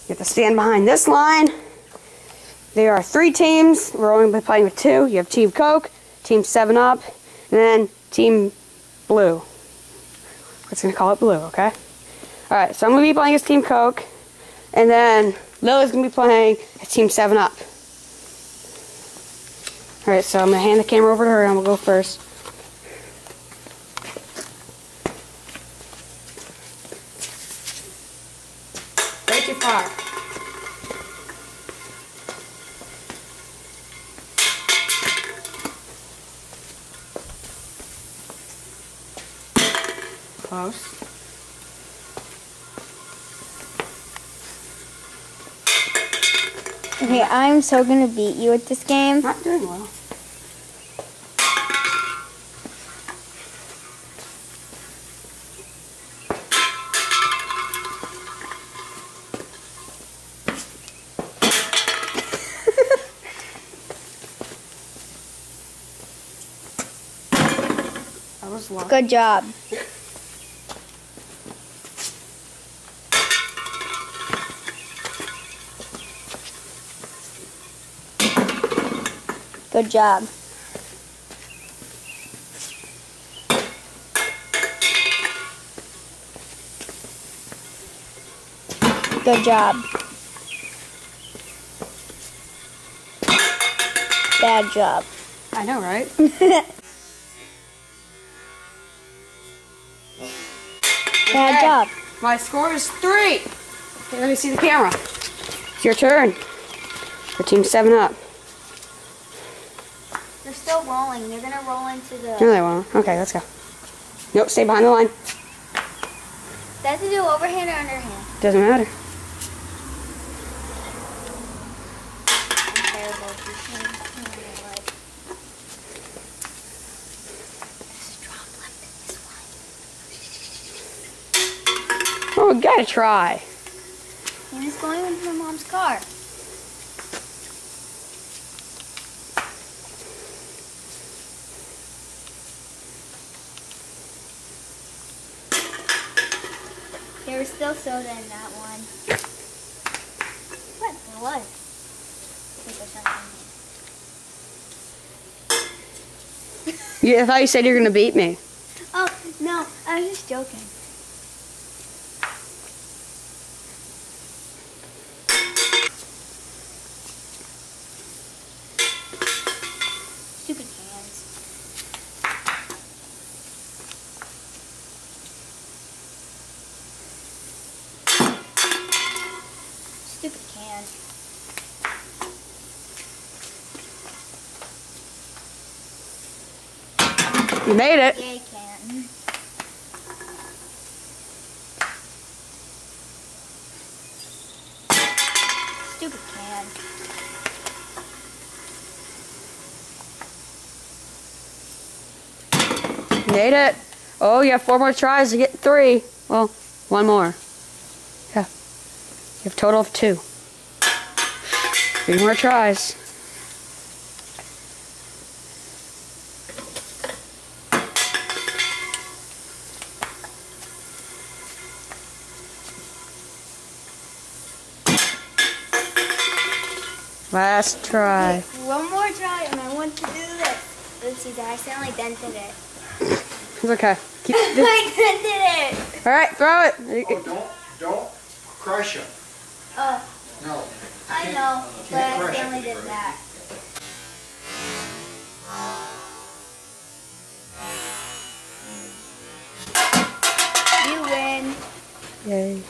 You have to stand behind this line. There are 3 teams. We're only playing with 2. You have Team Coke, Team 7-Up, and then Team Blue. We're just going to call it Blue, okay? Alright, so I'm going to be playing as Team Coke, and then Lily's going to be playing as Team 7-Up. Alright, so I'm going to hand the camera over to her, and we'll go first. Way too far. Close. Okay, I'm so gonna beat you at this game. Not doing well. That was luck. Good job. Good job. Good job. Bad job. I know, right? Bad job. My score is 3. Okay, let me see the camera. It's your turn for Team 7-Up. They're still rolling. They're gonna roll into the... No, they won't. Okay, let's go. Nope, stay behind the line. They have to do overhand or underhand? Doesn't matter. I'm terrible. Oh, we gotta try. And it's going into my mom's car. There was still soda in that one. What? There was. I think there's something. Yeah, I thought you said you were gonna beat me. Oh, no. I was just joking. Stupid cans. Stupid can. You made it. Yay, can. Stupid can. You made it. Oh, you have 4 more tries to get 3. Well, 1 more. Yeah. You have a total of 2. 3 more tries. Last try. Okay, 1 more try, and I want to do this. Let's see, I accidentally dented it. It's okay. Keep I dented it. All right, throw it. Oh, don't crush them. No. I know, but I accidentally did that. You win. Yay.